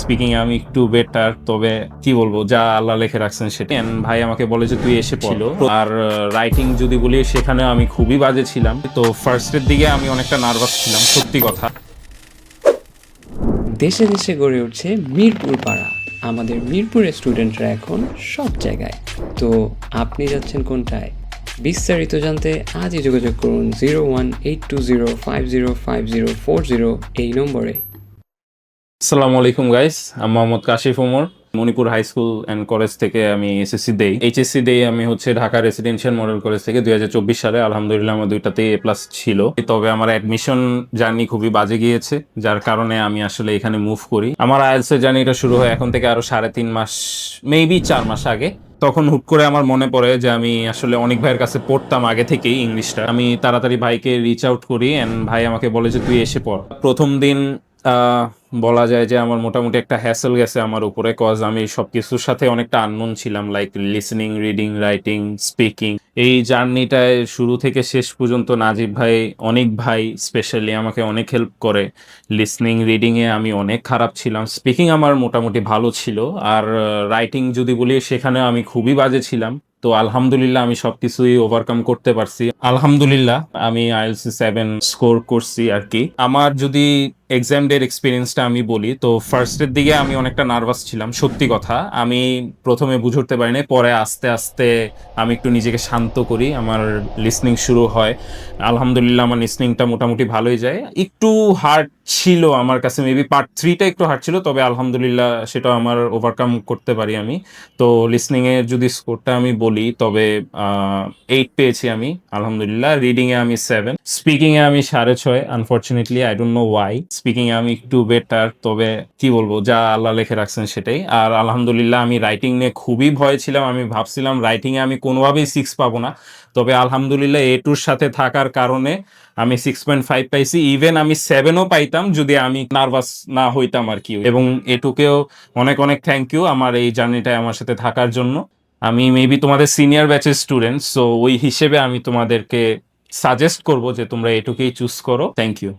Speaking এ আমি একটু বেটার, তবে কি বলবো, যা আল্লাহ লিখে রাখছেন সেটা। ভাই আমাকে বলে যে তুই এসে পড়। আর রাইটিং যদি বলি, সেখানে আমি খুবই বাজে ছিলাম। তো ফার্স্টের দিকে আমি অনেকটা নার্ভাস ছিলাম, সত্যি কথা। দেশে দেশে গড়ে উঠছে মিরপুর পাড়া। আমাদের মিরপুরের স্টুডেন্টরা এখন সব জায়গায়। তো আপনি যাচ্ছেন কোনটায়? বিস্তারিত জানতে আজই যোগাযোগ করুন 0182050504 এই নম্বরে। আসসালামু আলাইকুম গাইস, আমি Mohammad Kashif Omar. Manipur high school and college থেকে আমি এসএসসি দেই। এইচএসসি দেই আমি হচ্ছে ঢাকা রেসিডেন্সিয়াল মডেল কলেজ থেকে 2024 সালে। আলহামদুলিল্লাহ আমার দুইটাতেই এ প্লাস ছিল। তবে আমার অ্যাডমিশন জার্নি খুবই বাজে গিয়েছে, যার কারণে আমি আসলে এখানে মুভ করি। আমার আইএলটিএস এর জার্নিটা শুরু হয় এখন থেকে আরো 3.5 মাস, মেবি 4 মাস আগে। তখন হুট করে আমার মনে পড়ে যে আমি আসলে অনেক ভাইয়ের কাছে পড়তাম আগে থেকেই ইংলিশটা। আমি তাড়াতাড়ি ভাইকে রিচ আউট করি অ্যান্ড ভাই আমাকে বলে যে তুই এসে পড়। প্রথম দিন আহ, বলা যায় যে আমার মোটামুটি একটা হ্যাসেল গেছে আমার উপরে, কজ আমি সবকিছুর সাথে অনেকটা আননোন ছিলাম, like listening, reading, writing, speaking. এই জার্নিটায় শুরু থেকে শেষ পর্যন্ত নাজিব ভাই, অনেক ভাই স্পেশালি আমাকে অনেক হেল্প করে। লিসনিং, রিডিংয়ে আমি অনেক খারাপ ছিলাম, স্পিকিং আমার মোটামুটি ভালো ছিল। আর রাইটিং যদি বলি, সেখানে আমি খুবই বাজে ছিলাম। তো আলহামদুলিল্লাহ আমি সবকিছুই ওভারকাম করতে পারছি। আলহামদুলিল্লাহ আমি আইএলটিএস 7 স্কোর করছি আর কি। আমার যদি এক্সাম ডের এক্সপিরিয়েন্সটা আমি বলি, তো ফার্স্টের দিকে আমি অনেকটা নার্ভাস ছিলাম, সত্যি কথা। আমি প্রথমে বুঝে উঠতে পারিনি, পরে আস্তে আস্তে আমি একটু নিজেকে শান্ত করি, আমার লিসনিং শুরু হয়। আলহামদুলিল্লাহ আমার লিসনিংটা মোটামুটি ভালোই যায়। একটু হার্ড ছিল আমার কাছে, মেবি পার্ট 3টা একটু হার্ড ছিল, তবে আলহামদুলিল্লাহ সেটা আমার ওভারকাম করতে পারি আমি। তো লিসনিং এর যদি স্কোরটা আমি বলি, তবে 8 পেয়েছি আমি আলহামদুলিল্লাহ। রিডিং এ আমি 7, স্পিকিং এ আমি 6.5। Unfortunately I don't know why, speaking এ আমি একটু বেটার, তবে কি বলবো, যা আল্লাহ লিখে রাখছেন সেটাই। আর আলহামদুলিল্লাহ আমি রাইটিং নিয়ে খুবই ভয় ছিলাম, আমি ভাবছিলাম রাইটিং এ আমি কোনোভাবেই 6 পাবো না। তবে আলহামদুলিল্লাহ এটুর সাথে থাকার কারণে আমি 6.5 পাইছি। ইভেন আমি 7ও পাইতাম যদি আমি নার্ভাস না হইতাম আর কি। এবং এটুকেও অনেক অনেক থ্যাংক ইউ আমার এই জার্নিটায় আমার সাথে থাকার জন্য। আমি মেবি তোমাদের সিনিয়র ব্যাচের স্টুডেন্ট, সো ওই হিসেবে আমি তোমাদেরকে সাজেস্ট করব যে তোমরা এটুকুই চুজ করো। Thank you.